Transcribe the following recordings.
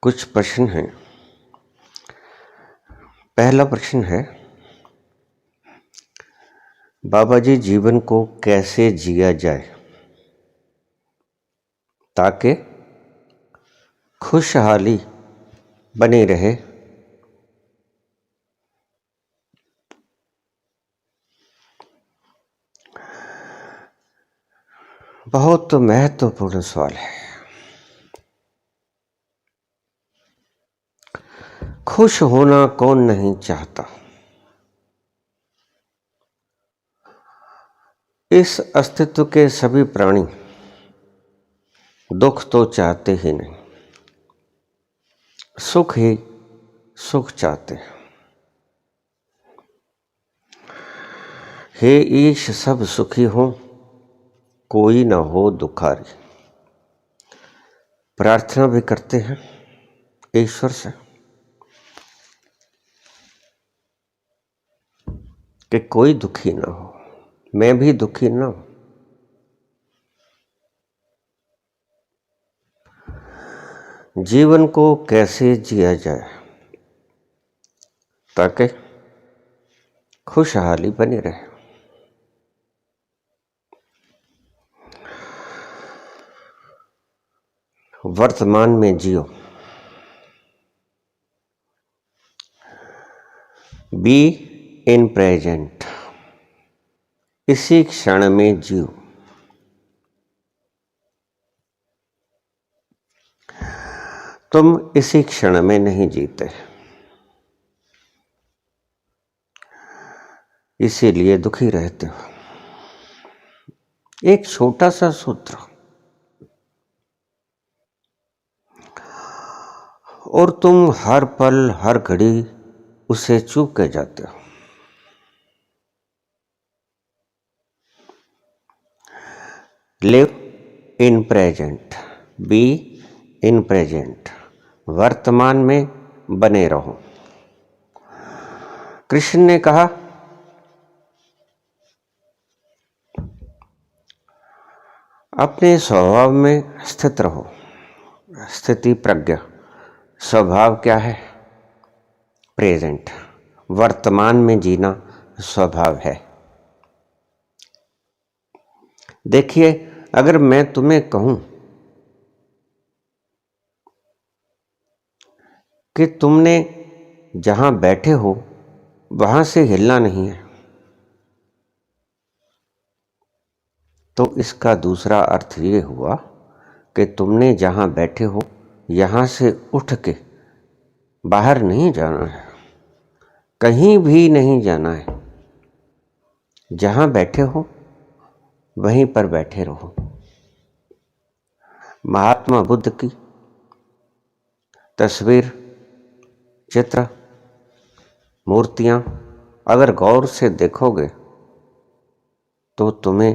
कुछ प्रश्न हैं। पहला प्रश्न है, बाबा जी जीवन को कैसे जिया जाए ताकि खुशहाली बनी रहे। बहुत महत्वपूर्ण सवाल है। खुश होना कौन नहीं चाहता। इस अस्तित्व के सभी प्राणी दुख तो चाहते ही नहीं, सुख ही सुख चाहते हैं। हे ईश सब सुखी हो, कोई ना हो दुखारी। प्रार्थना भी करते हैं ईश्वर से कि कोई दुखी ना हो, मैं भी दुखी ना हूं। जीवन को कैसे जिया जाए ताकि खुशहाली बनी रहे। वर्तमान में जियो। Be in present. इसी क्षण में जियो। तुम इसी क्षण में नहीं जीते, इसीलिए दुखी रहते हो। एक छोटा सा सूत्र और तुम हर पल हर घड़ी उसे चूक के जाते हो। Live in present, be in present. वर्तमान में बने रहो। कृष्ण ने कहा, अपने स्वभाव में स्थित रहो। स्थिति प्रज्ञा। स्वभाव क्या है? प्रेजेंट। वर्तमान में जीना स्वभाव है। देखिए, अगर मैं तुम्हें कहूं कि तुमने जहां बैठे हो वहां से हिलना नहीं है, तो इसका दूसरा अर्थ ये हुआ कि तुमने जहां बैठे हो यहां से उठ के बाहर नहीं जाना है, कहीं भी नहीं जाना है। जहां बैठे हो वहीं पर बैठे रहो। महात्मा बुद्ध की तस्वीर, चित्र, मूर्तियां अगर गौर से देखोगे तो तुम्हें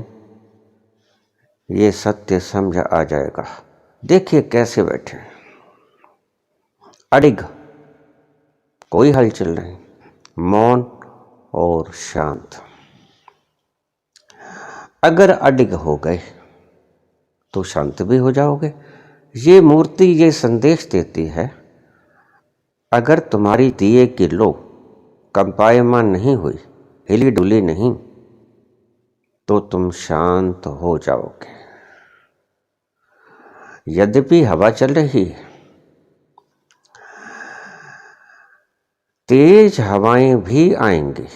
ये सत्य समझ आ जाएगा। देखिए कैसे बैठे, अडिग, कोई हलचल नहीं, मौन और शांत। अगर अडिग हो गए तो शांत भी हो जाओगे। ये मूर्ति ये संदेश देती है, अगर तुम्हारी दिए की लो कंपायमान नहीं हुई, हिली डुली नहीं, तो तुम शांत हो जाओगे। यद्यपि हवा चल रही है, तेज हवाएं भी आएंगी,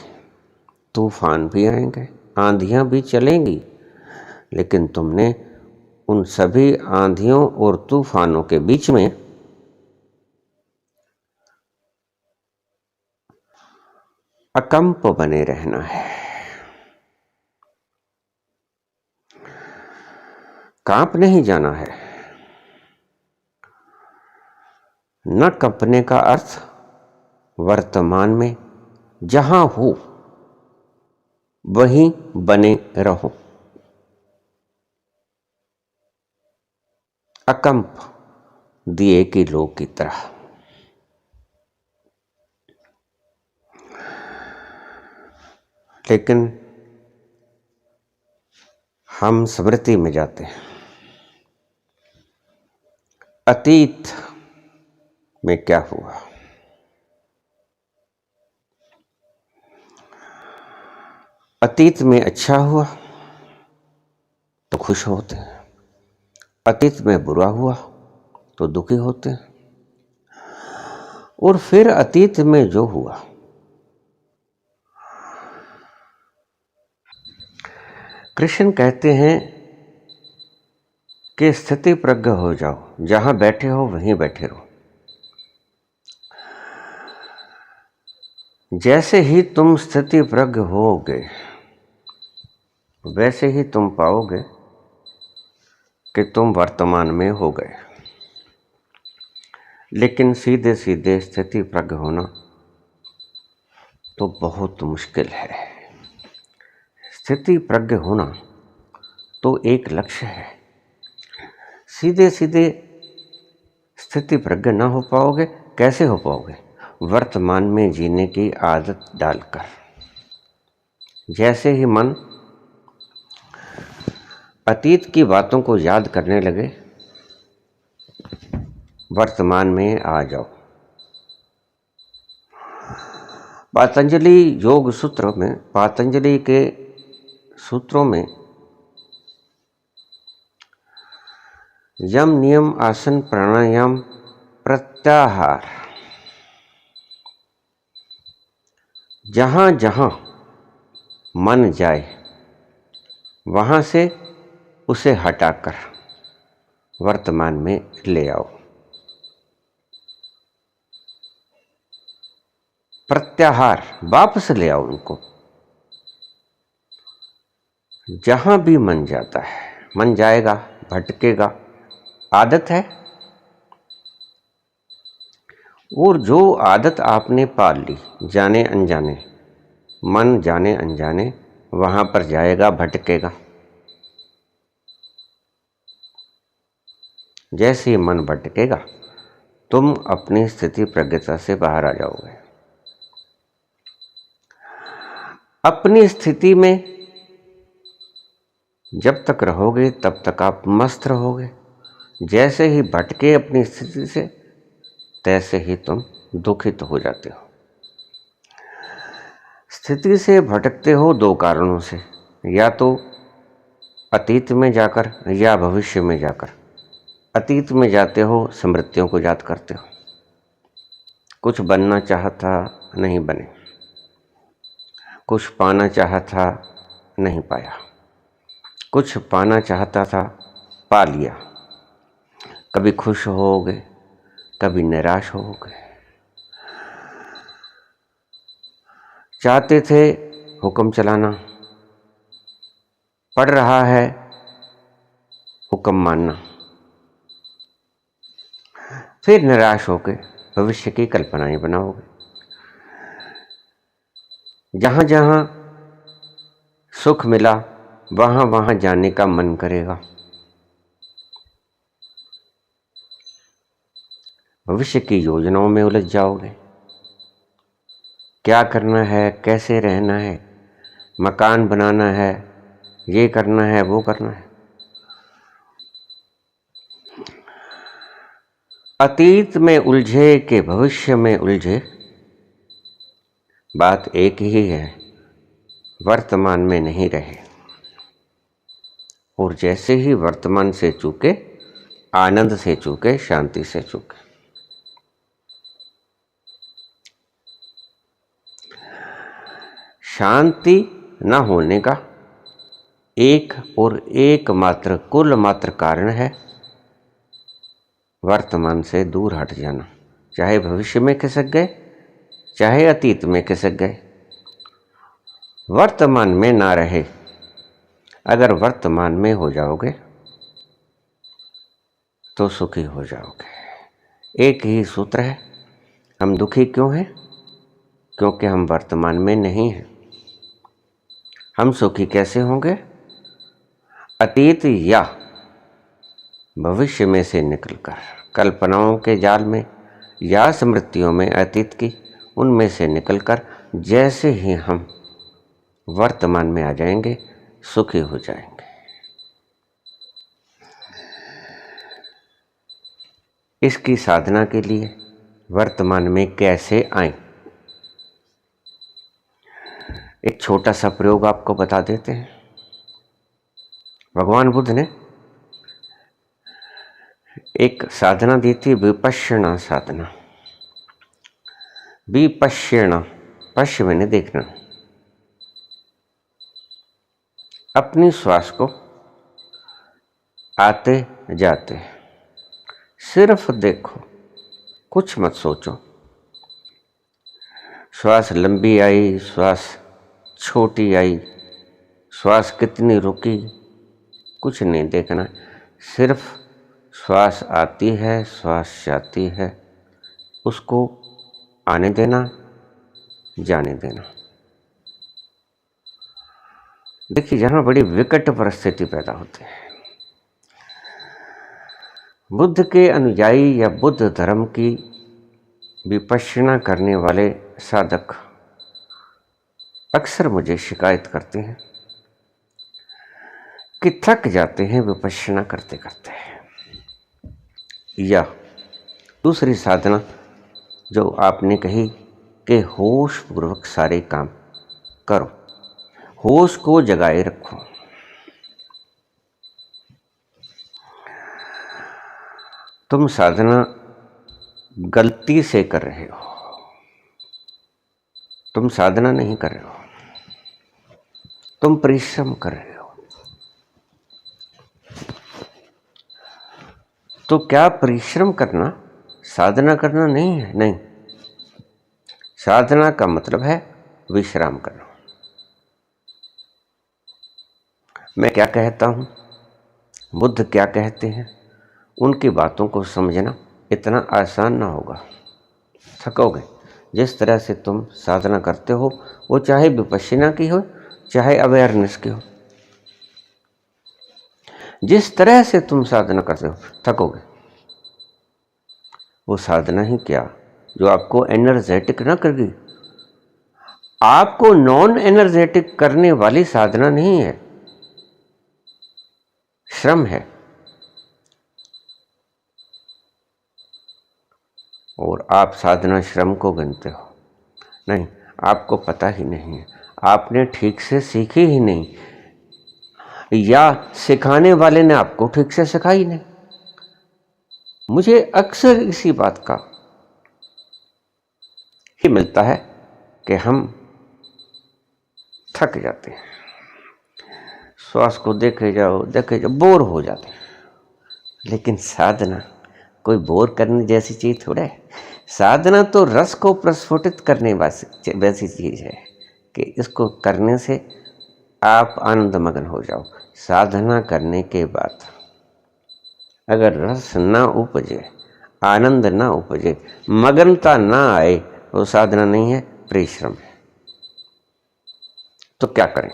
तूफान भी आएंगे, आंधियां भी चलेंगी, लेकिन तुमने उन सभी आंधियों और तूफानों के बीच में अकंप बने रहना है। कांप नहीं जाना है। न कंपने का अर्थ वर्तमान में जहां हो वहीं बने रहो। अकंप दिए की लो की तरह। लेकिन हम स्मृति में जाते हैं। अतीत में क्या हुआ। अतीत में अच्छा हुआ तो खुश होते हैं, अतीत में बुरा हुआ तो दुखी होते हैं, और फिर अतीत में जो हुआ कृष्ण कहते हैं कि स्थिति प्रज्ञ हो जाओ, जहां बैठे हो वहीं बैठे रहो। जैसे ही तुम स्थिति प्रज्ञ होगे वैसे ही तुम पाओगे कि तुम वर्तमान में हो गए। लेकिन सीधे सीधे स्थिति प्रज्ञ होना तो बहुत मुश्किल है। स्थिति प्रज्ञ होना तो एक लक्ष्य है। सीधे सीधे स्थिति प्रज्ञ ना हो पाओगे। कैसे हो पाओगे? वर्तमान में जीने की आदत डालकर। जैसे ही मन अतीत की बातों को याद करने लगे, वर्तमान में आ जाओ। पतंजलि योग सूत्र में, पतंजलि के सूत्रों में यम नियम आसन प्राणायाम प्रत्याहार, जहां जहां मन जाए वहां से उसे हटाकर वर्तमान में ले आओ। प्रत्याहार, वापस ले आओ उनको। जहां भी मन जाता है, मन जाएगा, भटकेगा, आदत है। और जो आदत आपने पाल ली, जाने अनजाने, मन जाने अनजाने वहां पर जाएगा, भटकेगा। जैसे ही मन भटकेगा तुम अपनी स्थिति प्रज्ञता से बाहर आ जाओगे। अपनी स्थिति में जब तक रहोगे तब तक आप मस्त रहोगे। जैसे ही भटके अपनी स्थिति से, तैसे ही तुम दुखित हो जाते हो। स्थिति से भटकते हो दो कारणों से, या तो अतीत में जाकर या भविष्य में जाकर। अतीत में जाते हो, स्मृतियों को याद करते हो। कुछ बनना चाहता नहीं बने, कुछ पाना चाहता नहीं पाया, कुछ पाना चाहता था पा लिया। कभी खुश होगे, कभी निराश होगे। चाहते थे हुक्म चलाना, पड़ रहा है हुक्म मानना। फिर निराश होकर भविष्य की कल्पनाएं बनाओगे। जहां जहां सुख मिला वहां वहां जाने का मन करेगा। भविष्य की योजनाओं में उलझ जाओगे। क्या करना है, कैसे रहना है, मकान बनाना है, ये करना है, वो करना है। अतीत में उलझे कि भविष्य में उलझे, बात एक ही है, वर्तमान में नहीं रहे। और जैसे ही वर्तमान से चूके, आनंद से चूके, शांति से चूके। शांति न होने का एक और एकमात्र कुल मात्र कारण है वर्तमान से दूर हट जाना। चाहे भविष्य में खिसक गए, चाहे अतीत में खिसक गए, वर्तमान में ना रहे। अगर वर्तमान में हो जाओगे तो सुखी हो जाओगे। एक ही सूत्र है, हम दुखी क्यों हैं? क्योंकि हम वर्तमान में नहीं हैं। हम सुखी कैसे होंगे? अतीत या भविष्य में से निकलकर, कल्पनाओं के जाल में या स्मृतियों में अतीत की, उनमें से निकलकर जैसे ही हम वर्तमान में आ जाएंगे, सुखी हो जाएंगे। इसकी साधना के लिए वर्तमान में कैसे आए। एक छोटा सा प्रयोग आपको बता देते हैं। भगवान बुद्ध ने एक साधना दी थी, विपश्यना साधना। विपश्यना, पश्य मैंने देखना, अपनी श्वास को आते जाते सिर्फ देखो, कुछ मत सोचो। श्वास लंबी आई, श्वास छोटी आई, श्वास कितनी रुकी, कुछ नहीं देखना। सिर्फ श्वास आती है, श्वास जाती है, उसको आने देना, जाने देना। देखिए, जहां बड़ी विकट परिस्थिति पैदा होती है। बुद्ध के अनुयायी या बुद्ध धर्म की विपश्यना करने वाले साधक अक्सर मुझे शिकायत करते हैं कि थक जाते हैं विपश्यना करते करते। या दूसरी साधना जो आपने कही कि होश पूर्वक सारे काम करो, होश को जगाए रखो। तुम साधना गलती से कर रहे हो, तुम साधना नहीं कर रहे हो, तुम परिश्रम कर रहे हो। तो क्या परिश्रम करना साधना करना नहीं है? नहीं, साधना का मतलब है विश्राम करना। मैं क्या कहता हूं, बुद्ध क्या कहते हैं, उनकी बातों को समझना इतना आसान ना होगा, थकोगे। जिस तरह से तुम साधना करते हो, वो चाहे विपश्यना की हो, चाहे अवेयरनेस की हो, जिस तरह से तुम साधना करते हो थकोगे। वो साधना ही क्या जो आपको एनर्जेटिक ना करेगी। आपको नॉन एनर्जेटिक करने वाली साधना नहीं है, श्रम है। और आप साधना श्रम को गिनते हो। नहीं, आपको पता ही नहीं है, आपने ठीक से सीखी ही नहीं, या सिखाने वाले ने आपको ठीक से सिखाई नहीं। मुझे अक्सर इसी बात का ही मिलता है कि हम थक जाते हैं, श्वास को देखे जाओ, बोर हो जाते हैं। लेकिन साधना कोई बोर करने जैसी चीज थोड़ा है। साधना तो रस को प्रस्फुटित करने वैसी चीज है कि इसको करने से आप आनंद मग्न हो जाओ। साधना करने के बाद अगर रस ना उपजे, आनंद ना उपजे, मगनता ना आए, वो साधना नहीं है, परिश्रम है। तो क्या करें?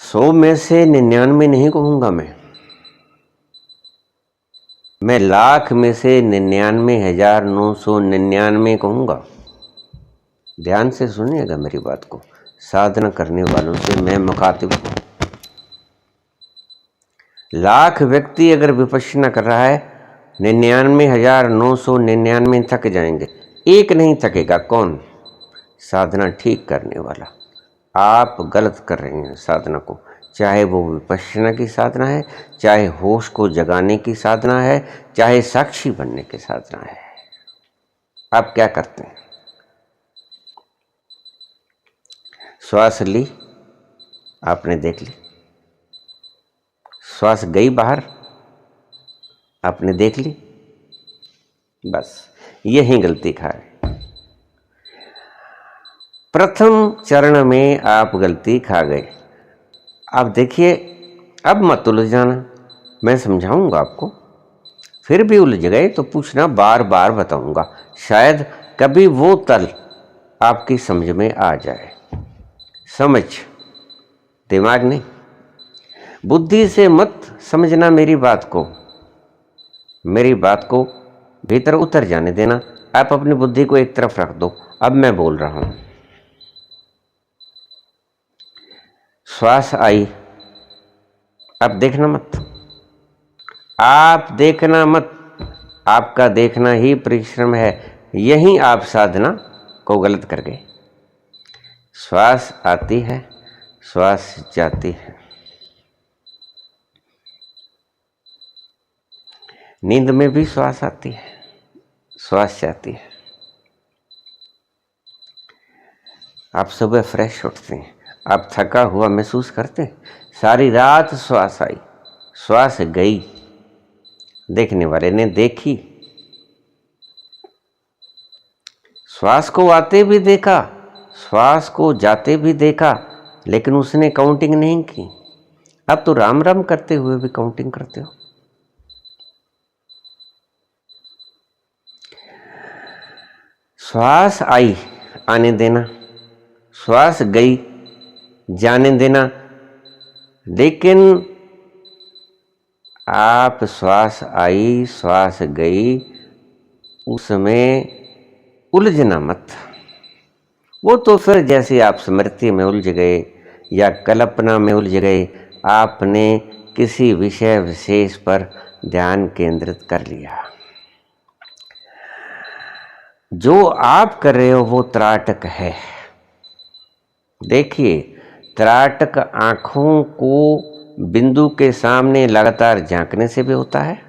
100 में से 99 नहीं कहूंगा, मैं लाख में से 99,999 कहूंगा। ध्यान से सुनिएगा मेरी बात को। साधना करने वालों से मैं मुखातिब हूं। लाख व्यक्ति अगर विपश्यना कर रहा है, 99,999 थक जाएंगे, एक नहीं थकेगा। कौन? साधना ठीक करने वाला। आप गलत कर रहे हैं साधना को, चाहे वो विपश्यना की साधना है, चाहे होश को जगाने की साधना है, चाहे साक्षी बनने की साधना है। आप क्या करते हैं? श्वास ली, आपने देख ली, श्वास गई बाहर, आपने देख ली, बस यही गलती खाए। प्रथम चरण में आप गलती खा गए। आप देखिए, अब मत उलझ जाना, मैं समझाऊंगा आपको। फिर भी उलझ गए तो पूछना, बार बार बताऊंगा, शायद कभी वो तल आपकी समझ में आ जाए। समझ, दिमाग नहीं, बुद्धि से मत समझना मेरी बात को भीतर उतर जाने देना। आप अपनी बुद्धि को एक तरफ रख दो। अब मैं बोल रहा हूं, श्वास आई, अब देखना मत, आप देखना मत, आपका देखना ही परिश्रम है। यहीं आप साधना को गलत कर गए। श्वास आती है, श्वास जाती है। नींद में भी श्वास आती है, श्वास जाती है। आप सुबह फ्रेश उठते हैं, आप थका हुआ महसूस करते हैं, सारी रात श्वास आई, श्वास गई, देखने वाले ने देखी, श्वास को आते भी देखा, श्वास को जाते भी देखा, लेकिन उसने काउंटिंग नहीं की। अब तो राम राम करते हुए भी काउंटिंग करते हो। श्वास आई, आने देना, श्वास गई, जाने देना। लेकिन आप श्वास आई, श्वास गई, उसमें उलझना मत। वो तो फिर जैसे आप स्मृति में उलझ गए या कल्पना में उलझ गए, आपने किसी विषय विशेष पर ध्यान केंद्रित कर लिया। जो आप कर रहे हो वो त्राटक है। देखिए, त्राटक आंखों को बिंदु के सामने लगातार झांकने से भी होता है,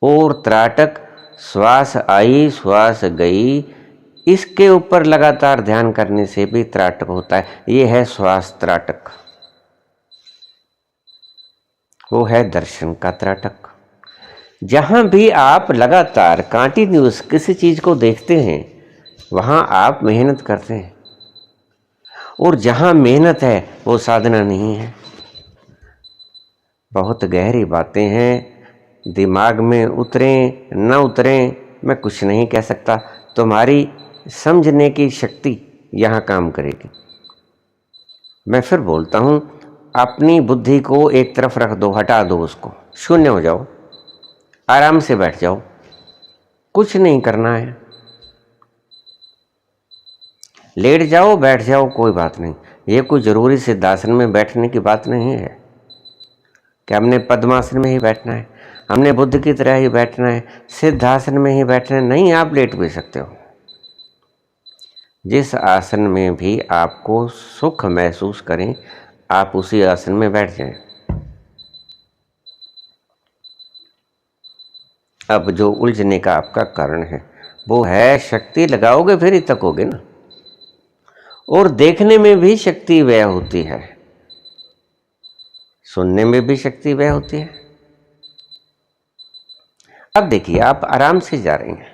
और त्राटक श्वास आई, श्वास गई, इसके ऊपर लगातार ध्यान करने से भी त्राटक होता है। ये है श्वास त्राटक, वो है दर्शन का त्राटक। जहां भी आप लगातार कंटिन्यूअस किसी चीज को देखते हैं, वहां आप मेहनत करते हैं, और जहां मेहनत है वो साधना नहीं है। बहुत गहरी बातें हैं, दिमाग में उतरें न उतरें मैं कुछ नहीं कह सकता। तुम्हारी समझने की शक्ति यहाँ काम करेगी। मैं फिर बोलता हूँ, अपनी बुद्धि को एक तरफ रख दो, हटा दो उसको, शून्य हो जाओ, आराम से बैठ जाओ, कुछ नहीं करना है। लेट जाओ, बैठ जाओ, कोई बात नहीं। ये कोई जरूरी सिद्धासन में बैठने की बात नहीं है कि हमने पद्मासन में ही बैठना है, हमने बुद्ध की तरह ही बैठना है, सिद्धासन में ही बैठना है। नहीं, आप लेट भी सकते हो। जिस आसन में भी आपको सुख महसूस करें, आप उसी आसन में बैठ जाएं। अब जो उलझने का आपका कारण है वो है शक्ति लगाओगे फिर ही तकोगे ना। और देखने में भी शक्ति व्यय होती है, सुनने में भी शक्ति व्यय होती है। अब देखिए, आप आराम से जा रहे हैं,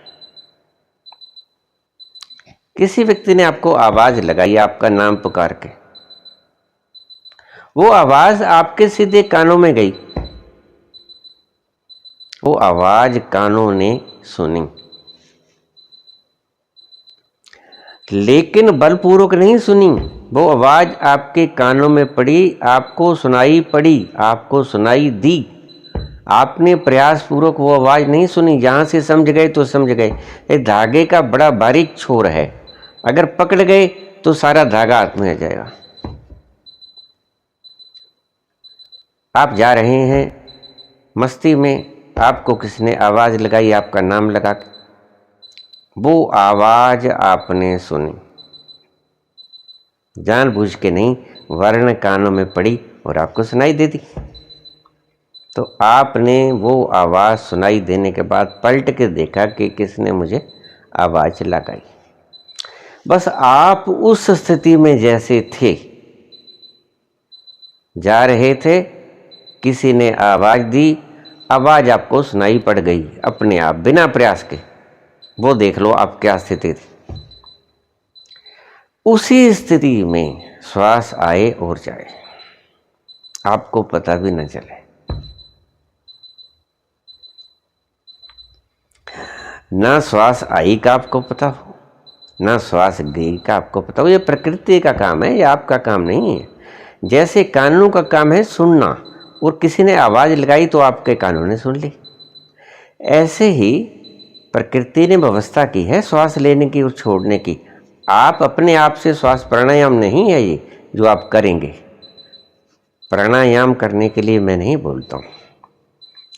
किसी व्यक्ति ने आपको आवाज लगाई, आपका नाम पुकार के, वो आवाज आपके सीधे कानों में गई, वो आवाज कानों ने सुनी, लेकिन बलपूर्वक नहीं सुनी। वो आवाज आपके कानों में पड़ी, आपको सुनाई पड़ी, आपको सुनाई दी। आपने प्रयास पूर्वक वो आवाज नहीं सुनी। जहां से समझ गए तो समझ गए। ये धागे का बड़ा बारीक छोर है, अगर पकड़ गए तो सारा धागा हाथ में आ जाएगा। आप जा रहे हैं मस्ती में, आपको किसी ने आवाज लगाई, आपका नाम लगा के, वो आवाज आपने सुनी, जानबूझ के नहीं, वर्ण कानों में पड़ी और आपको सुनाई दे दी। तो आपने वो आवाज सुनाई देने के बाद पलट के देखा कि किसने मुझे आवाज लगाई। बस आप उस स्थिति में जैसे थे, जा रहे थे, किसी ने आवाज दी, आवाज आपको सुनाई पड़ गई अपने आप, बिना प्रयास के। वो देख लो आप क्या स्थिति थी। उसी स्थिति में श्वास आए और जाए, आपको पता भी न चले। ना श्वास आई का आपको पता हो, ना श्वास गई का आपको पता हो। ये प्रकृति का काम है, ये आपका काम नहीं है। जैसे कानों का काम है सुनना, और किसी ने आवाज लगाई तो आपके कानों ने सुन ली, ऐसे ही प्रकृति ने व्यवस्था की है श्वास लेने की और छोड़ने की। आप अपने आप से श्वास, प्राणायाम नहीं है ये जो आप करेंगे। प्राणायाम करने के लिए मैं नहीं बोलता हूँ,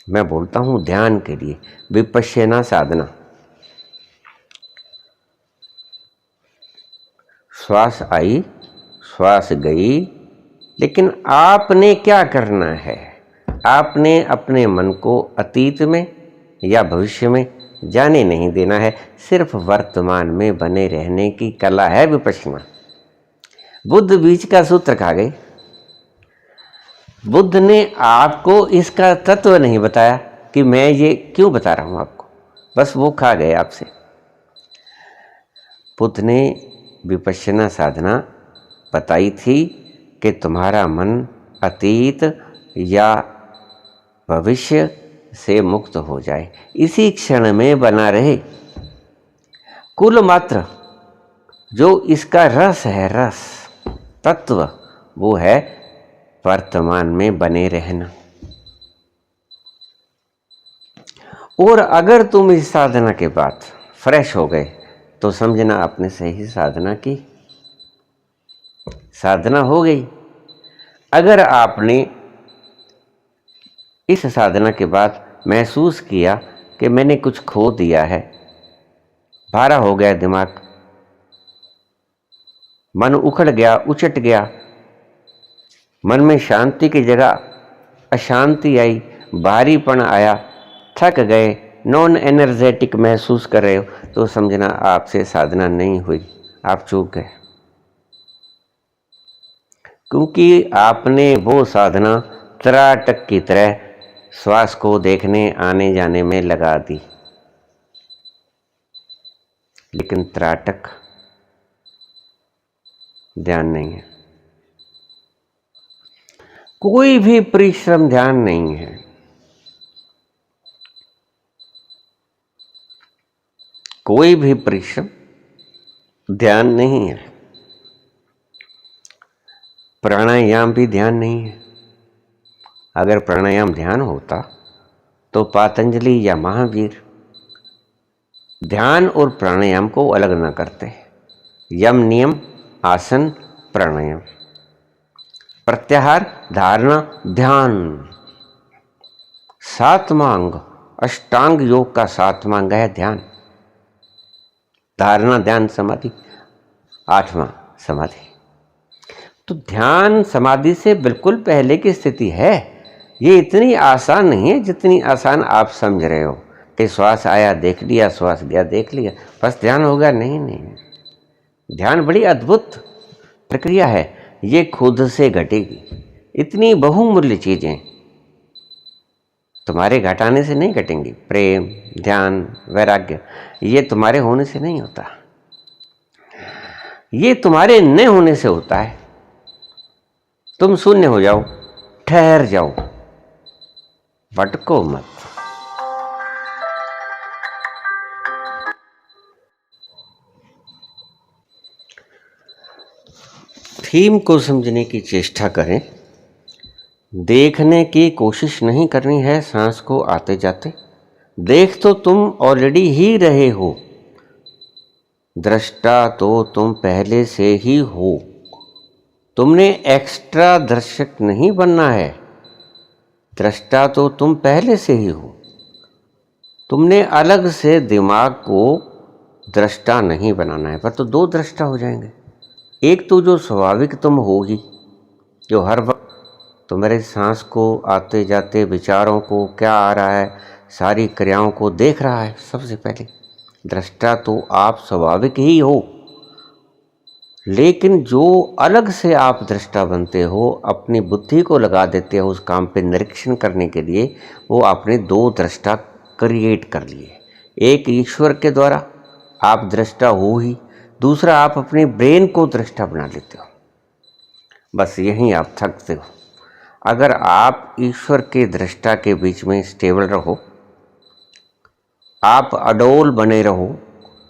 मैं बोलता हूं ध्यान के लिए, विपश्यना साधना। श्वास आई, श्वास गई, लेकिन आपने क्या करना है? आपने अपने मन को अतीत में या भविष्य में जाने नहीं देना है, सिर्फ वर्तमान में बने रहने की कला है विपश्यना। बुद्ध बीच का सूत्र खा गए। बुद्ध ने आपको इसका तत्व नहीं बताया कि मैं ये क्यों बता रहा हूं आपको, बस वो खा गए आपसे। बुद्ध ने विपश्यना साधना बताई थी कि तुम्हारा मन अतीत या भविष्य से मुक्त हो जाए, इसी क्षण में बना रहे। कुल मात्र जो इसका रस है, रस तत्व, वो है वर्तमान में बने रहना। और अगर तुम इस साधना के बाद फ्रेश हो गए तो समझना आपने सही साधना की, साधना हो गई। अगर आपने इस साधना के बाद महसूस किया कि मैंने कुछ खो दिया है, भारा हो गया दिमाग, मन उखड़ गया, उचट गया, मन में शांति की जगह अशांति आई, भारीपन आया, थक गए, नॉन एनर्जेटिक महसूस कर रहे हो, तो समझना आपसे साधना नहीं हुई, आप चूक गए। क्योंकि आपने वो साधना त्राटक की तरह श्वास को देखने आने जाने में लगा दी, लेकिन त्राटक ध्यान नहीं है। कोई भी परिश्रम ध्यान नहीं है। कोई भी परिश्रम ध्यान नहीं है। प्राणायाम भी ध्यान नहीं है। अगर प्राणायाम ध्यान होता तो पतंजलि या महावीर ध्यान और प्राणायाम को अलग न करते। यम नियम आसन प्राणायाम, प्रत्याहार धारणा ध्यान, सातवां अंग अष्टांग योग का सातवां अंग है ध्यान। धारणा ध्यान समाधि आठवां समाधि। तो ध्यान समाधि से बिल्कुल पहले की स्थिति है। ये इतनी आसान नहीं है जितनी आसान आप समझ रहे हो कि श्वास आया देख लिया, श्वास गया देख लिया, बस ध्यान हो गया। नहीं नहीं, ध्यान बड़ी अद्भुत प्रक्रिया है। ये खुद से घटेगी। इतनी बहुमूल्य चीजें तुम्हारे घटाने से नहीं घटेंगी। प्रेम, ध्यान, वैराग्य, ये तुम्हारे होने से नहीं होता, ये तुम्हारे न होने से होता है। तुम शून्य हो जाओ, ठहर जाओ, भटको मत। थीम को समझने की चेष्टा करें। देखने की कोशिश नहीं करनी है सांस को आते जाते। देख तो तुम ऑलरेडी ही रहे हो, दृष्टा तो तुम पहले से ही हो। तुमने एक्स्ट्रा दर्शक नहीं बनना है, दृष्टा तो तुम पहले से ही हो। तुमने अलग से दिमाग को दृष्टा नहीं बनाना है, पर तो दो दृष्टा हो जाएंगे। एक तो जो स्वाभाविक तुम हो ही, जो हर वक्त तुम्हारे सांस को आते जाते, विचारों को क्या आ रहा है, सारी क्रियाओं को देख रहा है। सबसे पहले दृष्टा तो आप स्वाभाविक ही हो, लेकिन जो अलग से आप दृष्टा बनते हो, अपनी बुद्धि को लगा देते हो उस काम पे निरीक्षण करने के लिए, वो आपने दो दृष्टा क्रिएट कर लिए। एक ईश्वर के द्वारा आप दृष्टा हो ही, दूसरा आप अपने ब्रेन को दृष्टा बना लेते हो। बस यहीं आप थकते हो। अगर आप ईश्वर के दृष्टा के बीच में स्टेबल रहो, आप अडोल बने रहो,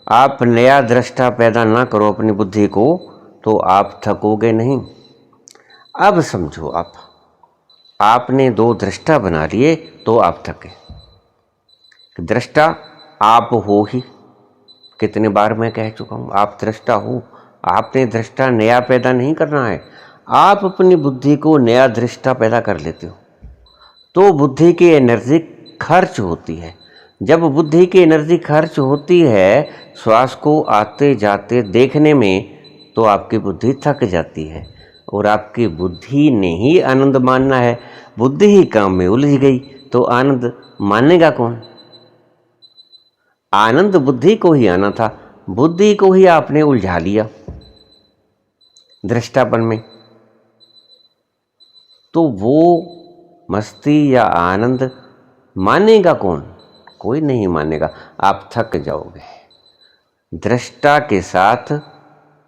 आप नया दृष्टा पैदा ना करो अपनी बुद्धि को, तो आप थकोगे नहीं। अब समझो, आपने दो दृष्टा बना लिए तो आप थके। दृष्टा आप हो ही, कितने बार मैं कह चुका हूँ, आप दृष्टा हो। आपने दृष्टा नया पैदा नहीं करना है, आप अपनी बुद्धि को नया दृष्टा पैदा कर लेते हो। तो बुद्धि की एनर्जी खर्च होती है। जब बुद्धि की एनर्जी खर्च होती है श्वास को आते जाते देखने में, तो आपकी बुद्धि थक जाती है और आपकी बुद्धि ने ही आनंद मानना है। बुद्धि ही काम में उलझ गई तो आनंद मानेगा कौन? आनंद बुद्धि को ही आना था, बुद्धि को ही आपने उलझा लिया दृष्टापन में, तो वो मस्ती या आनंद मानेगा कौन? कोई नहीं मानेगा, आप थक जाओगे। दृष्टा के साथ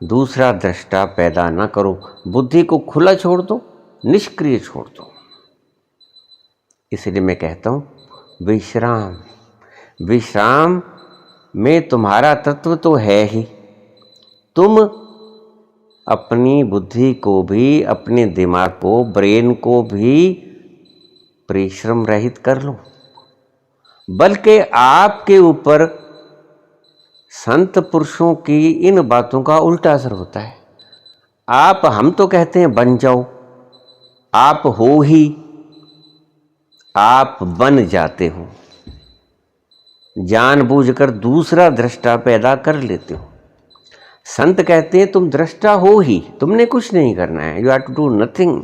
दूसरा दृष्टा पैदा ना करो, बुद्धि को खुला छोड़ दो, निष्क्रिय छोड़ दो। इसलिए मैं कहता हूं विश्राम। विश्राम में तुम्हारा तत्व तो है ही, तुम अपनी बुद्धि को भी, अपने दिमाग को, ब्रेन को भी परिश्रम रहित कर लो। बल्कि आपके ऊपर संत पुरुषों की इन बातों का उल्टा असर होता है। हम तो कहते हैं बन जाओ, आप हो ही, आप बन जाते हो, जानबूझकर दूसरा दृष्टा पैदा कर लेते हो। संत कहते हैं तुम दृष्टा हो ही, तुमने कुछ नहीं करना है, you have to do nothing.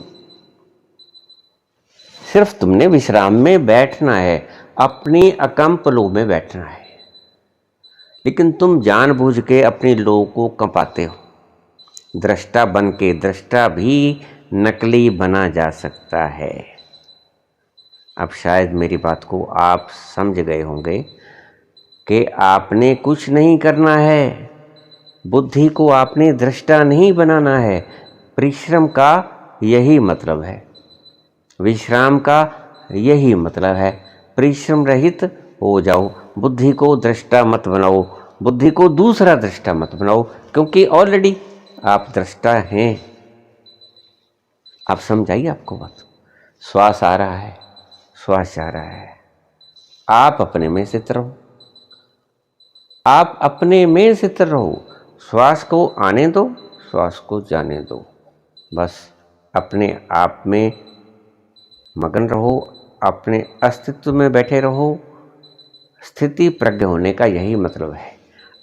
सिर्फ तुमने विश्राम में बैठना है, अपनी अकंप लो में बैठना है। लेकिन तुम जानबूझ के अपने लोगों को कंपाते हो। दृष्टा बन के दृष्टा भी नकली बना जा सकता है। अब शायद मेरी बात को आप समझ गए होंगे कि आपने कुछ नहीं करना है, बुद्धि को आपने दृष्टा नहीं बनाना है। परिश्रम का यही मतलब है, विश्राम का यही मतलब है। परिश्रम रहित हो जाओ, बुद्धि को दृष्टा मत बनाओ, बुद्धि को दूसरा दृष्टा मत बनाओ, क्योंकि ऑलरेडी आप दृष्टा हैं। आप समझाइए आपको बात। श्वास आ रहा है, श्वास जा रहा है, आप अपने में स्थित रहो, आप अपने में स्थित रहो। श्वास को आने दो, श्वास को जाने दो, बस अपने आप में मगन रहो, अपने अस्तित्व में बैठे रहो। स्थिति प्रज्ञ होने का यही मतलब है।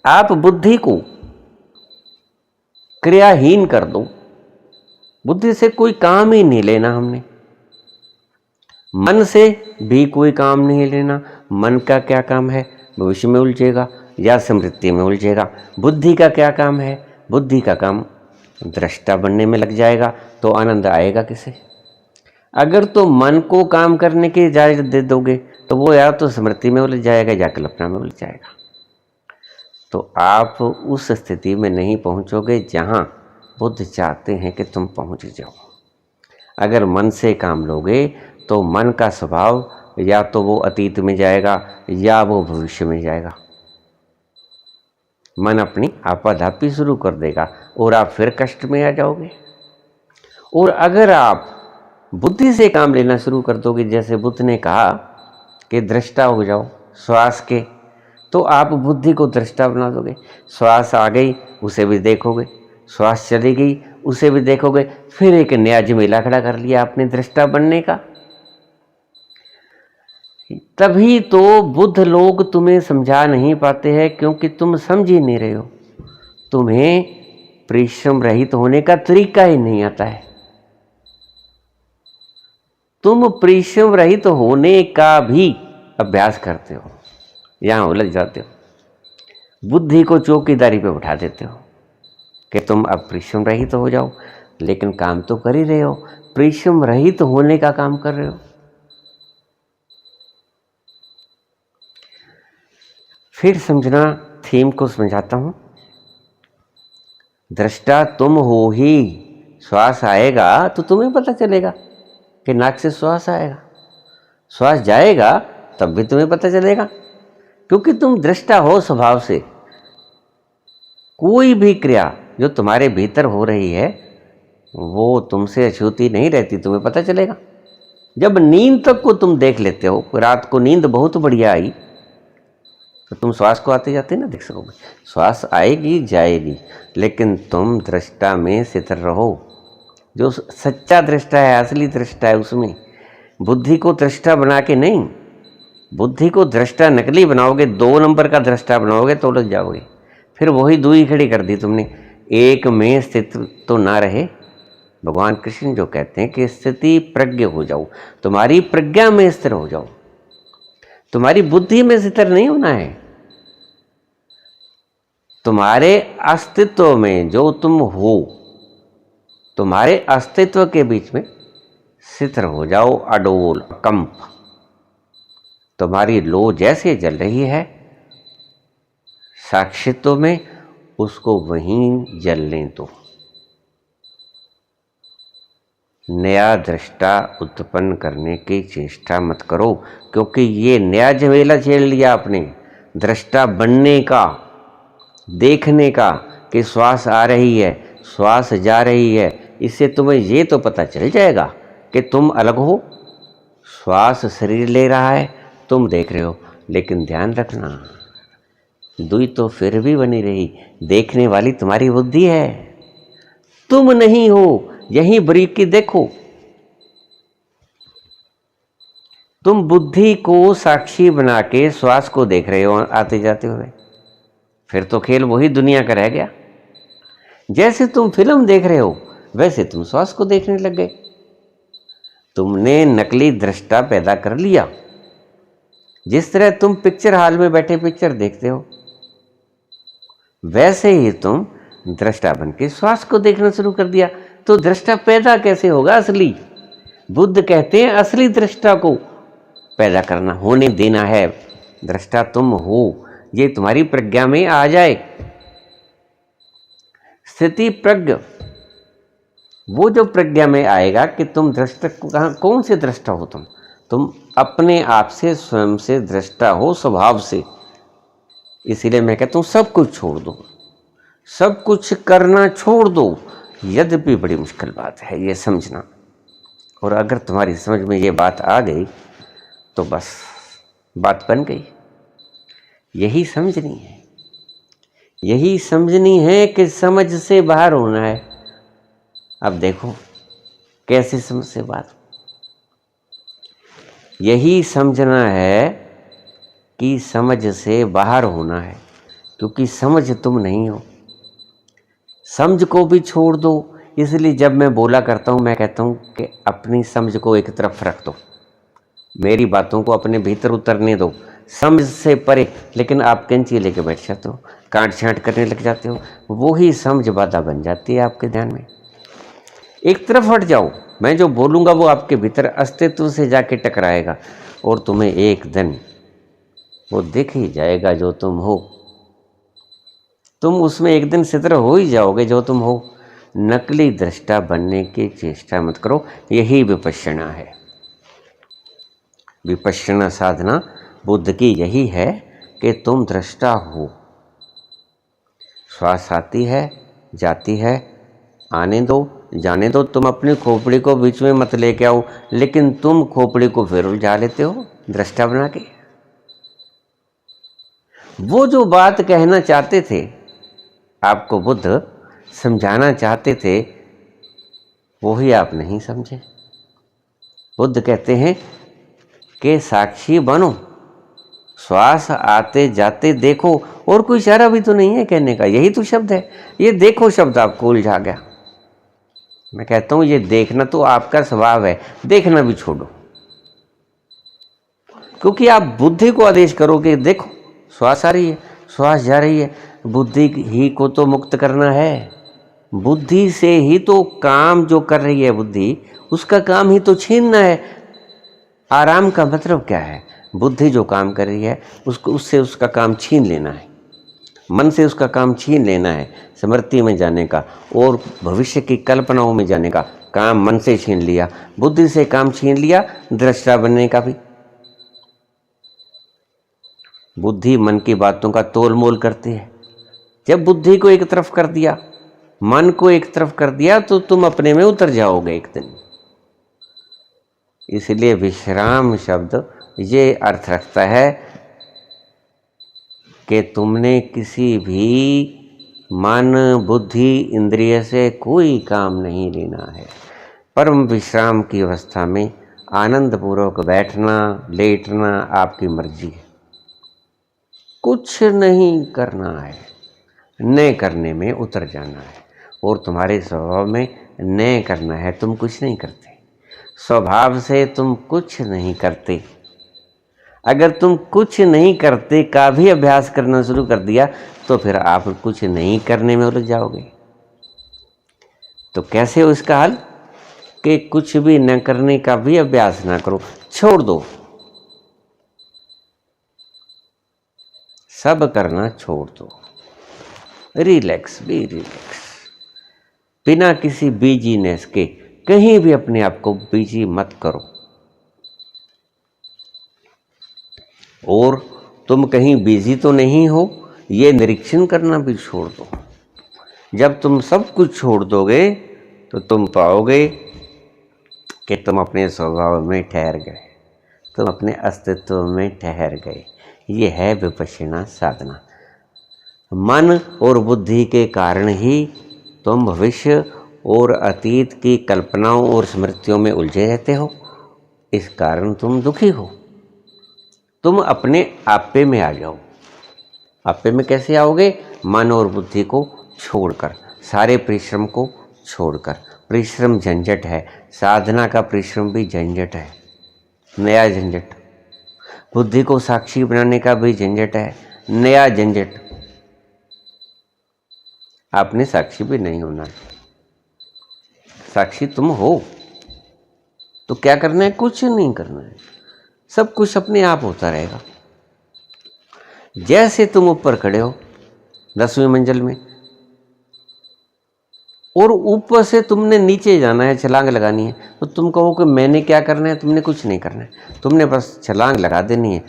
आप बुद्धि को क्रियाहीन कर दो, बुद्धि से कोई काम ही नहीं लेना हमने, मन से भी कोई काम नहीं लेना। मन का क्या काम है? भविष्य में उलझेगा या स्मृति में उलझेगा। बुद्धि का क्या काम है? बुद्धि का काम दृष्टा बनने में लग जाएगा, तो आनंद आएगा किसे? अगर तो मन को काम करने की इजाजत दे दोगे तो वो या तो स्मृति में उलझ जाएगा या कल्पना में उलझ जाएगा। तो आप उस स्थिति में नहीं पहुंचोगे जहां बुद्ध चाहते हैं कि तुम पहुंच जाओ। अगर मन से काम लोगे तो मन का स्वभाव या तो वो अतीत में जाएगा या वो भविष्य में जाएगा। मन अपनी आपाधापी शुरू कर देगा और आप फिर कष्ट में आ जाओगे। और अगर आप बुद्धि से काम लेना शुरू कर दोगे, जैसे बुद्ध ने कहा कि दृष्टा हो जाओ श्वास के, तो आप बुद्धि को दृष्टा बना दोगे। श्वास आ गई उसे भी देखोगे, श्वास चली गई उसे भी देखोगे, फिर एक नया झमेला खड़ा कर लिया आपने दृष्टा बनने का। तभी तो बुद्ध लोग तुम्हें समझा नहीं पाते हैं, क्योंकि तुम समझ ही नहीं रहे हो। तुम्हें परिश्रम रहित होने का तरीका ही नहीं आता है। तुम परिश्रम रहित होने का भी अभ्यास करते हो, यहां उलझ जाते हो। बुद्धि को चौकीदारी पे उठा देते हो कि तुम अब परिश्रम रहित हो जाओ, लेकिन काम तो कर ही रहे हो, परिश्रम रहित होने का काम कर रहे हो। फिर समझना, थीम को समझाता हूं। दृष्टा तुम हो ही। श्वास आएगा तो तुम्हें पता चलेगा कि नाक से श्वास आएगा, श्वास जाएगा तब भी तुम्हें पता चलेगा, क्योंकि तुम दृष्टा हो स्वभाव से। कोई भी क्रिया जो तुम्हारे भीतर हो रही है वो तुमसे अछूती नहीं रहती, तुम्हें पता चलेगा। जब नींद तक को तुम देख लेते हो, रात को नींद बहुत बढ़िया आई तो तुम श्वास को आते जाते ना देख सकोगे। श्वास आएगी जाएगी, लेकिन तुम दृष्टा में स्थिर रहो। जो सच्चा दृष्टा है, असली दृष्टा है, उसमें बुद्धि को दृष्टा बना के नहीं, बुद्धि को दृष्टा नकली बनाओगे, 2 नंबर का दृष्टा बनाओगे तो उलझ जाओगे। फिर वही दूई खड़ी कर दी तुमने। एक में स्थित तो ना रहे। भगवान कृष्ण जो कहते हैं कि स्थिति प्रज्ञ हो जाओ, तुम्हारी प्रज्ञा में स्थिर हो जाओ, तुम्हारी बुद्धि में स्थिर नहीं होना है। तुम्हारे अस्तित्व में जो तुम हो, तुम्हारे अस्तित्व के बीच में स्थिर हो जाओ, अडोल कंप। तुम्हारी लो जैसे जल रही है साक्षित्व में, उसको वहीं जलने दो। नया दृष्टा उत्पन्न करने की चेष्टा मत करो, क्योंकि ये नया झमेला झेल लिया आपने, दृष्टा बनने का, देखने का कि श्वास आ रही है, श्वास जा रही है। इससे तुम्हें ये तो पता चल जाएगा कि तुम अलग हो, श्वास शरीर ले रहा है, तुम देख रहे हो। लेकिन ध्यान रखना, दुई तो फिर भी बनी रही, देखने वाली तुम्हारी बुद्धि है, तुम नहीं हो। यही बारीकी देखो, तुम बुद्धि को साक्षी बना के श्वास को देख रहे हो आते जाते हुए, फिर तो खेल वही दुनिया का रह गया। जैसे तुम फिल्म देख रहे हो वैसे तुम श्वास को देखने लग गए। तुमने नकली दृष्टा पैदा कर लिया। जिस तरह तुम पिक्चर हॉल में बैठे पिक्चर देखते हो, वैसे ही तुम दृष्टा बन के श्वास को देखना शुरू कर दिया। तो दृष्टा पैदा कैसे होगा? असली। बुद्ध कहते हैं असली दृष्टा को पैदा करना, होने देना है। दृष्टा तुम हो, ये तुम्हारी प्रज्ञा में आ जाए। स्थिति प्रज्ञ, वो जो प्रज्ञा में आएगा कि तुम दृष्टा, कौन से दृष्टा हो तुम अपने आप से, स्वयं से दृष्टा हो, स्वभाव से। इसीलिए मैं कहता हूँ सब कुछ छोड़ दो, सब कुछ करना छोड़ दो। यद्यपि बड़ी मुश्किल बात है ये समझना, और अगर तुम्हारी समझ में ये बात आ गई तो बस बात बन गई। यही समझनी है, यही समझनी है कि समझ से बाहर होना है। अब देखो कैसे समझ से बाहर, यही समझना है कि समझ से बाहर होना है, क्योंकि समझ तुम नहीं हो। समझ को भी छोड़ दो। इसलिए जब मैं बोला करता हूँ, मैं कहता हूँ कि अपनी समझ को एक तरफ रख दो, मेरी बातों को अपने भीतर उतरने दो, समझ से परे। लेकिन आप कैंची लेके बैठ जाते हो, काट छांट करने लग जाते हो, वही समझ बाधा बन जाती है आपके ध्यान में। एक तरफ हट जाओ, मैं जो बोलूँगा वो आपके भीतर अस्तित्व से जाके टकराएगा, और तुम्हें एक दिन वो दिख ही जाएगा जो तुम हो। तुम उसमें एक दिन सिद्ध हो ही जाओगे जो तुम हो। नकली दृष्टा बनने की चेष्टा मत करो, यही विपश्यना है। विपश्यना साधना बुद्ध की यही है कि तुम दृष्टा हो। श्वास आती है, जाती है, आने दो, जाने दो। तुम अपनी खोपड़ी को बीच में मत लेके आओ, लेकिन तुम खोपड़ी को फिर उलझा लेते हो दृष्टा बना के। वो जो बात कहना चाहते थे, आपको बुद्ध समझाना चाहते थे, वो ही आप नहीं समझे। बुद्ध कहते हैं कि साक्षी बनो, श्वास आते जाते देखो, और कोई इशारा भी तो नहीं है कहने का, यही तो शब्द है। ये देखो शब्द आपको उलझा गया। मैं कहता हूं ये देखना तो आपका स्वभाव है, देखना भी छोड़ो, क्योंकि आप बुद्धि को आदेश करोगे देखो श्वास आ रही है, श्वास जा रही है। बुद्धि ही को तो मुक्त करना है, बुद्धि से ही तो काम जो कर रही है बुद्धि, उसका काम ही तो छीनना है। आराम का मतलब क्या है? बुद्धि जो काम कर रही है उसको, उससे उसका काम छीन लेना है, मन से उसका काम छीन लेना है। स्मृति में जाने का और भविष्य की कल्पनाओं में जाने का काम मन से छीन लिया, बुद्धि से काम छीन लिया, दृष्टा बनने का भी। बुद्धि मन की बातों का तोल मोल करती है। जब बुद्धि को एक तरफ कर दिया, मन को एक तरफ कर दिया, तो तुम अपने में उतर जाओगे एक दिन। इसलिए विश्राम शब्द ये अर्थ रखता है कि तुमने किसी भी मन, बुद्धि, इंद्रिय से कोई काम नहीं लेना है। परम विश्राम की अवस्था में आनंद पूर्वक बैठना लेटना आपकी मर्जी है, कुछ नहीं करना है, न करने में उतर जाना है। और तुम्हारे स्वभाव में न करना है, तुम कुछ नहीं करते, स्वभाव से तुम कुछ नहीं करते। अगर तुम कुछ नहीं करते का भी अभ्यास करना शुरू कर दिया तो फिर आप कुछ नहीं करने में उलझ जाओगे। तो कैसे हो इसका हल कि कुछ भी न करने का भी अभ्यास ना करो, छोड़ दो, सब करना छोड़ दो, रिलैक्स, बी रिलैक्स, बिना किसी बिजीनेस के कहीं भी अपने आप को बिजी मत करो। और तुम कहीं बिजी तो नहीं हो, ये निरीक्षण करना भी छोड़ दो। जब तुम सब कुछ छोड़ दोगे तो तुम पाओगे कि तुम अपने स्वभाव में ठहर गए, तुम अपने अस्तित्व में ठहर गए। ये है विपश्यना साधना। मन और बुद्धि के कारण ही तुम भविष्य और अतीत की कल्पनाओं और स्मृतियों में उलझे रहते हो, इस कारण तुम दुखी हो। तुम अपने आपे में आ जाओ। आपे में कैसे आओगे? मन और बुद्धि को छोड़कर, सारे परिश्रम को छोड़कर। परिश्रम झंझट है, साधना का परिश्रम भी झंझट है, नया झंझट। बुद्धि को साक्षी बनाने का भी झंझट है, नया झंझट। आपने साक्षी भी नहीं होना, साक्षी तुम हो। तो क्या करना है? कुछ नहीं करना है, सब कुछ अपने आप होता रहेगा। जैसे तुम ऊपर खड़े हो 10वीं मंजिल में, और ऊपर से तुमने नीचे जाना है, छलांग लगानी है, तो तुम कहो कि मैंने क्या करना है? तुमने कुछ नहीं करना है, तुमने बस छलांग लगा देनी है,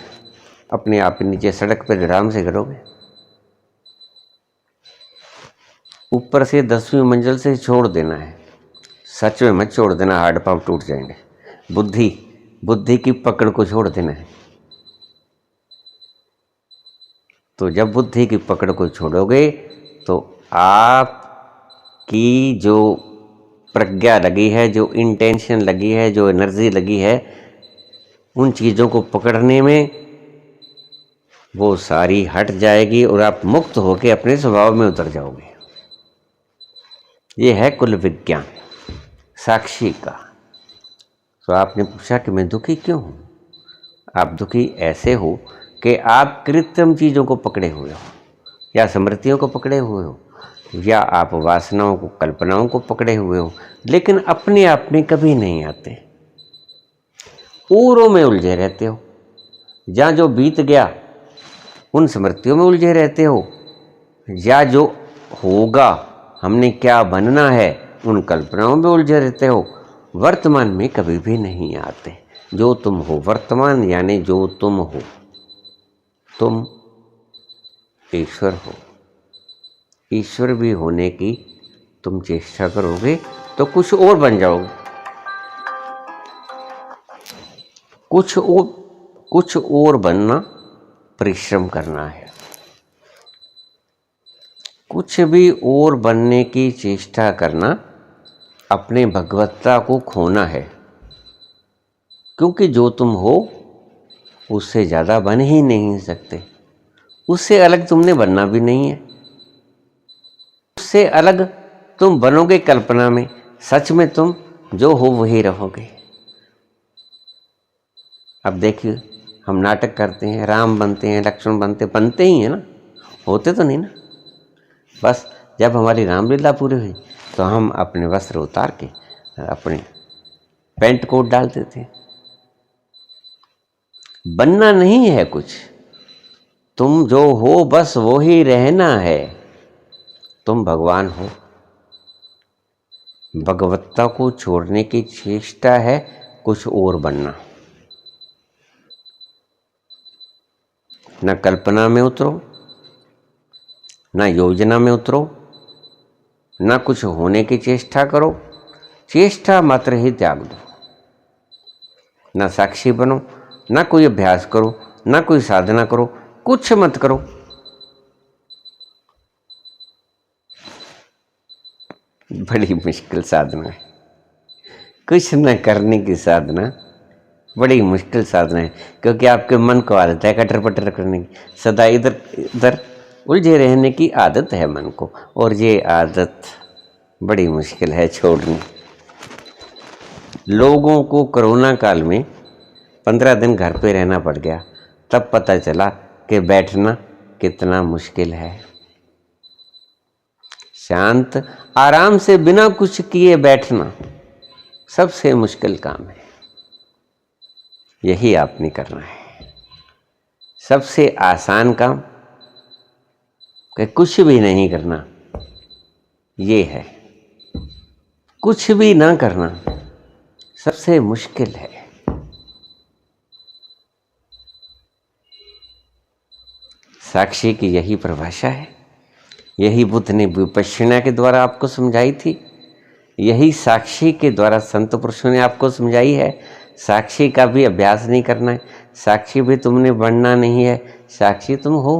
अपने आप नीचे सड़क पर आराम से गिरोगे। ऊपर से 10वीं मंजिल से छोड़ देना है, सच में मत छोड़ देना, हाथ पांव टूट जाएंगे। बुद्धि की पकड़ को छोड़ देना है। तो जब बुद्धि की पकड़ को छोड़ोगे तो आपकी जो प्रज्ञा लगी है, जो इंटेंशन लगी है, जो एनर्जी लगी है उन चीज़ों को पकड़ने में, वो सारी हट जाएगी और आप मुक्त होकर अपने स्वभाव में उतर जाओगे। ये है कुल विज्ञान साक्षी का। तो आपने पूछा कि मैं दुखी क्यों हूँ? आप दुखी ऐसे हो कि आप कृत्रिम चीज़ों को पकड़े हुए हो, या स्मृतियों को पकड़े हुए हो, या आप वासनाओं को, कल्पनाओं को पकड़े हुए हो, लेकिन अपने आप में कभी नहीं आते, औरों में उलझे रहते हो। जहाँ जो बीत गया उन स्मृतियों में उलझे रहते हो, या जो होगा, हमने क्या बनना है, उन कल्पनाओं में उलझे रहते हो। वर्तमान में कभी भी नहीं आते। जो तुम हो, वर्तमान यानी जो तुम हो, तुम ईश्वर हो। ईश्वर भी होने की तुम चेष्टा करोगे तो कुछ और बन जाओगे, कुछ और बनना परिश्रम करना है। कुछ भी और बनने की चेष्टा करना अपने भगवत्ता को खोना है, क्योंकि जो तुम हो उससे ज़्यादा बन ही नहीं सकते। उससे अलग तुमने बनना भी नहीं है। उससे अलग तुम बनोगे कल्पना में, सच में तुम जो हो वही रहोगे। अब देखिए, हम नाटक करते हैं, राम बनते हैं, लक्ष्मण बनते ही हैं ना, होते तो नहीं ना। बस जब हमारी रामलीला पूरी हुई तो हम अपने वस्त्र उतार के अपने पैंट कोट डालते थे। बनना नहीं है कुछ, तुम जो हो बस वो ही रहना है। तुम भगवान हो। भगवत्ता को छोड़ने की चेष्टा है कुछ और बनना। न कल्पना में उतरो, न योजना में उतरो, न कुछ होने की चेष्टा करो, चेष्टा मात्र ही त्याग दो। न साक्षी बनो, न कोई अभ्यास करो, न कोई साधना करो, कुछ मत करो। बड़ी मुश्किल साधना है, कुछ न करने की साधना बड़ी मुश्किल साधना है, क्योंकि आपके मन को आदत है कटर पटर करने की, सदा इधर उधर उलझे रहने की आदत है मन को, और ये आदत बड़ी मुश्किल है छोड़नी। लोगों को कोरोना काल में 15 दिन घर पे रहना पड़ गया, तब पता चला कि बैठना कितना मुश्किल है। शांत आराम से बिना कुछ किए बैठना सबसे मुश्किल काम है। यही आपने करना है। सबसे आसान काम कि कुछ भी नहीं करना, ये है। कुछ भी ना करना सबसे मुश्किल है। साक्षी की यही परिभाषा है। यही बुद्ध ने विपश्यना के द्वारा आपको समझाई थी। यही साक्षी के द्वारा संत पुरुषों ने आपको समझाई है। साक्षी का भी अभ्यास नहीं करना है। साक्षी भी तुमने बनना नहीं है, साक्षी तुम हो।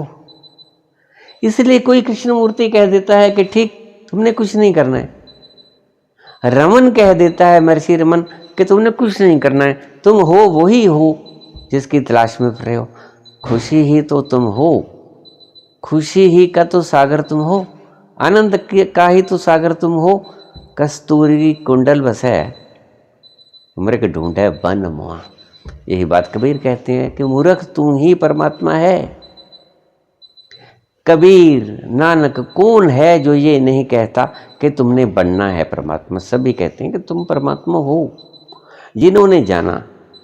इसलिए कोई कृष्ण मूर्ति कह देता है कि ठीक तुमने कुछ नहीं करना है। रमन कह देता है, महर्षि रमन, कि तुमने कुछ नहीं करना है, तुम हो वही हो जिसकी तलाश में फिर रहे हो। खुशी ही तो तुम हो, खुशी ही का तो सागर तुम हो, आनंद का ही तो सागर तुम हो। कस्तूरी कुंडल बसै मृग ढूंढे बन मुआ। यही बात कबीर कहते हैं कि मूर्ख तू ही परमात्मा है। कबीर नानक कौन है जो ये नहीं कहता कि तुमने बनना है परमात्मा। सभी कहते हैं कि तुम परमात्मा हो। जिन्होंने जाना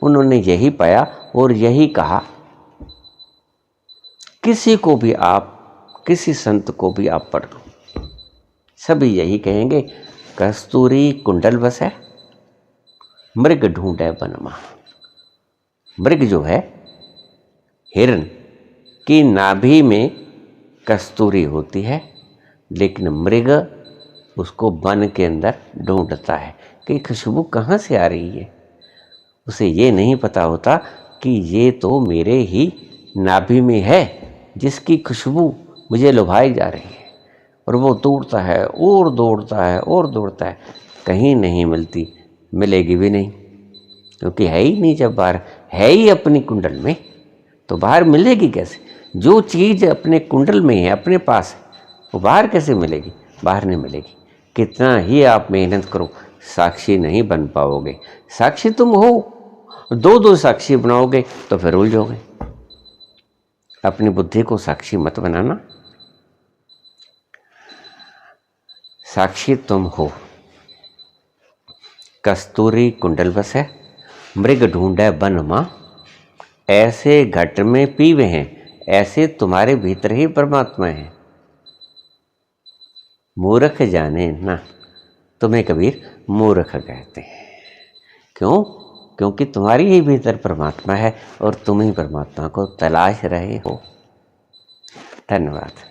उन्होंने यही पाया और यही कहा। किसी को भी आप, किसी संत को भी आप पढ़ लो, सभी यही कहेंगे, कस्तूरी कुंडल बसै मृग ढूंढे बनमा। मृग जो है, हिरण की नाभि में कस्तूरी होती है, लेकिन मृग उसको वन के अंदर ढूंढता है कि खुशबू कहाँ से आ रही है। उसे ये नहीं पता होता कि ये तो मेरे ही नाभि में है जिसकी खुशबू मुझे लुभाई जा रही है। और वो दौड़ता है और दौड़ता है और दौड़ता है, कहीं नहीं मिलती, मिलेगी भी नहीं, क्योंकि है ही नहीं। जब बाहर है ही अपनी कुंडल में तो बाहर मिलेगी कैसे? जो चीज़ अपने कुंडल में है, अपने पास है, वो बाहर कैसे मिलेगी? बाहर नहीं मिलेगी। कितना ही आप मेहनत करो, साक्षी नहीं बन पाओगे। साक्षी तुम हो, दो साक्षी बनाओगे तो फिर उलझोगे। अपनी बुद्धि को साक्षी मत बनाना। साक्षी तुम हो। कस्तूरी कुंडल बसै मृग ढूंढे बन माँ। ऐसे घट में पीवे हैं, ऐसे तुम्हारे भीतर ही परमात्मा है। मूर्ख जाने ना, तुम्हें कबीर मूर्ख कहते हैं। क्यों? क्योंकि तुम्हारी ही भीतर परमात्मा है और तुम ही परमात्मा को तलाश रहे हो। धन्यवाद।